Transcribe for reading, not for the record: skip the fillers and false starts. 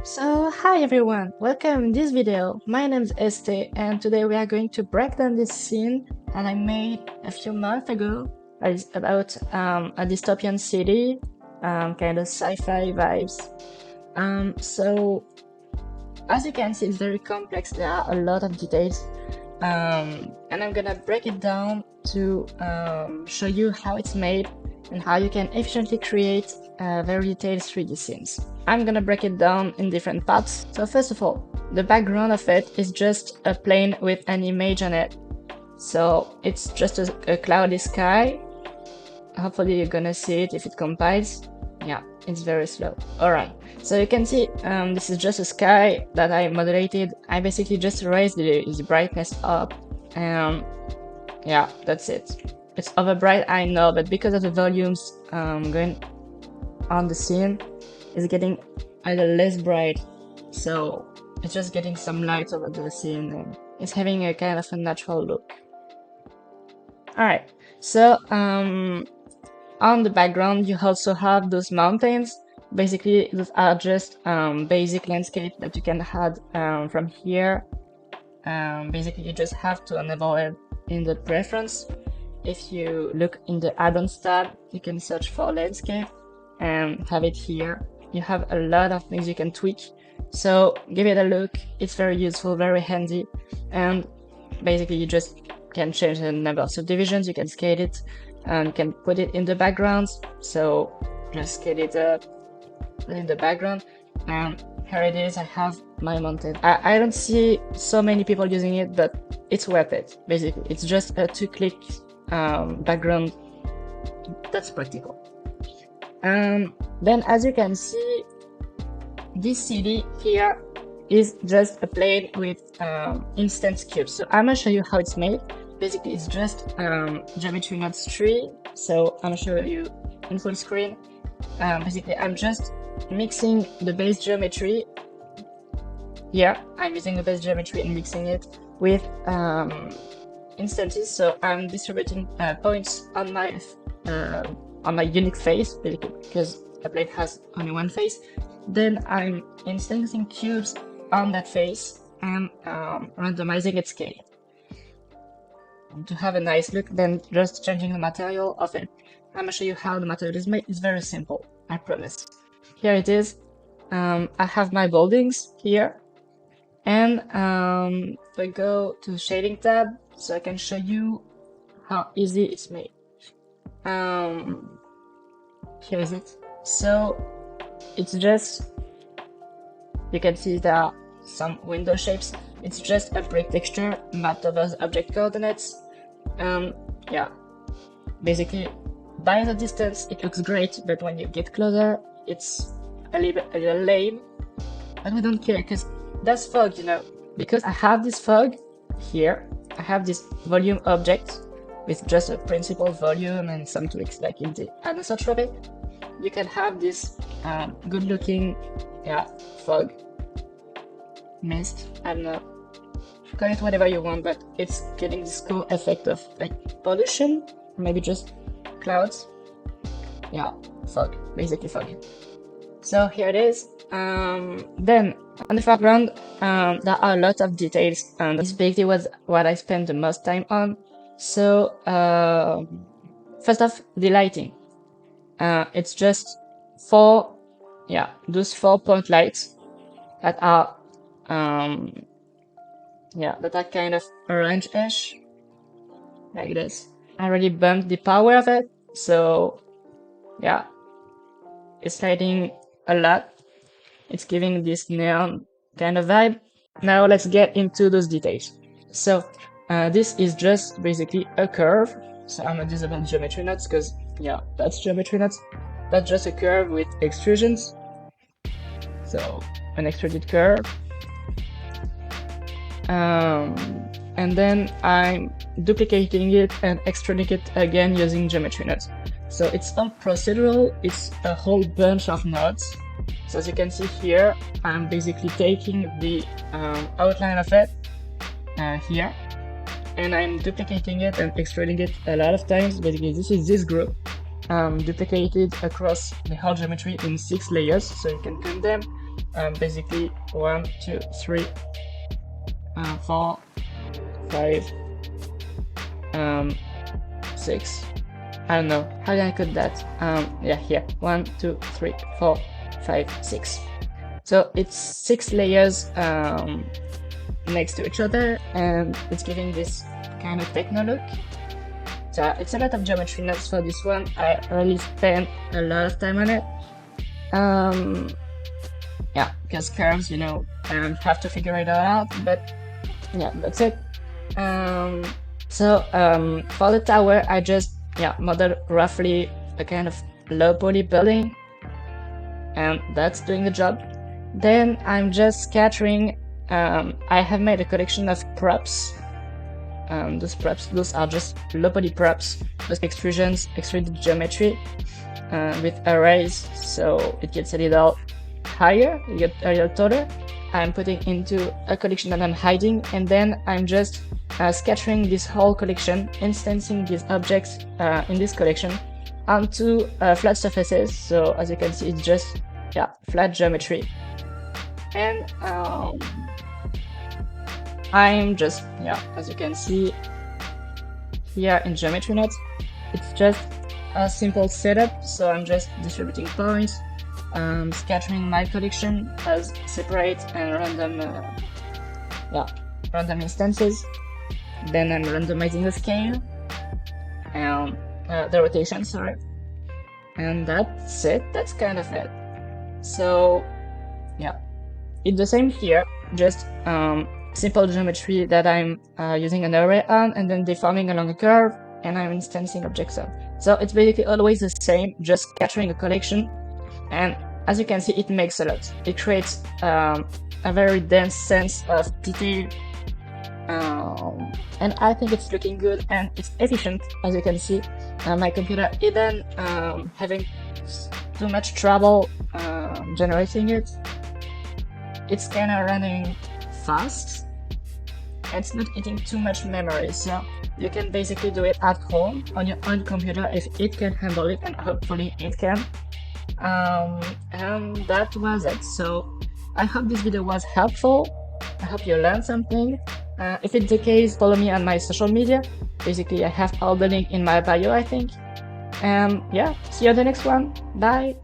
So, hi everyone, welcome in this video. My name is Este, and today we are going to break down this scene that I made a few months ago. It's about a dystopian city, kind of sci-fi vibes. So, as you can see, it's very complex. There are a lot of details, and I'm gonna break it down to show you how it's made and how you can efficiently create very detailed 3D scenes. I'm gonna break it down in different parts. So first of all, the background of it is just a plane with an image on it. So it's just a cloudy sky. Hopefully you're gonna see it if it compiles. Yeah, it's very slow. Alright, so you can see this is just a sky that I moderated. I basically just raised the brightness up, and yeah, that's it. It's over bright, I know, but because of the volumes going on the scene, it's getting either less bright, so it's just getting some light over the scene and it's having a kind of a natural look. Alright, so on the background you also have those mountains. Basically those are just basic landscape that you can add from here. Basically you just have to enable it in the preference. If you look in the add-ons tab, you can search for landscape and have it here. You have a lot of things you can tweak, so give it a look. It's very useful, very handy, and basically you just can change the number of subdivisions, you can scale it, and you can put it in the background. So just scale it up, put it in the background, and here it is. I have my mountain. I don't see so many people using it, but it's worth it. Basically, it's just a 2-click background that's practical. Then as you can see, this city here is just a plane with instance cubes. So I'm gonna show you how it's made. Basically it's just geometry nodes 3. So I'm gonna show you in full screen. Basically I'm just mixing the base geometry here. I'm using the base geometry and mixing it with instances. So I'm distributing points on my unique face, basically, because a plane has only one face. Then I'm instancing cubes on that face and randomizing its scale to have a nice look. Then just changing the material of it. I'm gonna show you how the material is made. It's very simple, I promise. Here it is. I have my buildings here, and if I go to shading tab, so I can show you how easy it's made. Here is it. So it's just, you can see there are some window shapes. It's just a brick texture mapped over the object coordinates. Yeah, basically by the distance it looks great, but when you get closer it's a little lame. But we don't care, because that's fog, you know. Because I have this fog here, I have this volume object with just a principal volume and some tweaks like in the anisotropy. You can have this good looking, yeah, fog, mist, I don't know, call it whatever you want, but it's getting this cool effect of like pollution, maybe just clouds. Yeah, fog, basically fog. So here it is. Then on the foreground there are a lot of details, and this basically was what I spent the most time on. So first off, the lighting. It's just those 4-point lights that are that are kind of orange-ish, like this. I already bumped the power of it, so yeah, it's lighting a lot. It's giving this neon kind of vibe. Now let's get into those details. So this is just basically a curve. So I'm gonna disable geometry nodes because yeah, that's geometry nodes. That's just a curve with extrusions. So an extruded curve. And then I'm duplicating it and extruding it again using geometry nodes. So it's all procedural, it's a whole bunch of nodes. So as you can see here, I'm basically taking the outline of it here, and I'm duplicating it and extruding it a lot of times. Basically this is this group duplicated across the whole geometry in 6 layers, so you can count them. basically 1, 2, 3, 4, 5, 6. I don't know how can I put that. Yeah, here 1, 2, 3, 4, 5, 6. So it's 6 layers next to each other, and it's giving this kind of techno look. So it's a lot of geometry notes for this one. I really spent a lot of time on it. Yeah, because curves, you know, have to figure it all out. But yeah, that's it. So for the tower, I just modeled roughly a kind of low poly building, and that's doing the job. Then I'm just scattering. I have made a collection of props. Those are just low poly props, those extrusions, extruded geometry with arrays, so it gets a little higher, you get a little taller. I'm putting into a collection that I'm hiding, and then I'm just scattering this whole collection, instancing these objects in this collection onto flat surfaces. So as you can see, it's just flat geometry. And I'm just, as you can see here in geometry notes, it's just a simple setup. So I'm just distributing points, scattering my collection as separate and random instances. Then I'm randomizing the scale and the rotation, sorry. And that's it, that's kind of it. So it's the same here, just simple geometry that I'm using an array on and then deforming along a curve, and I'm instancing objects on. So it's basically always the same, just scattering a collection, and as you can see, it makes a lot. It creates a very dense sense of detail, and I think it's looking good and it's efficient. As you can see, my computer isn't having too much trouble generating it. It's kind of running fast. It's not eating too much memory, so you can basically do it at home on your own computer if it can handle it, and hopefully it can. And that was it. So I hope this video was helpful. I hope you learned something. If it's the case, follow me on my social media. Basically, I have all the link in my bio, I think. Yeah, see you on the next one. Bye.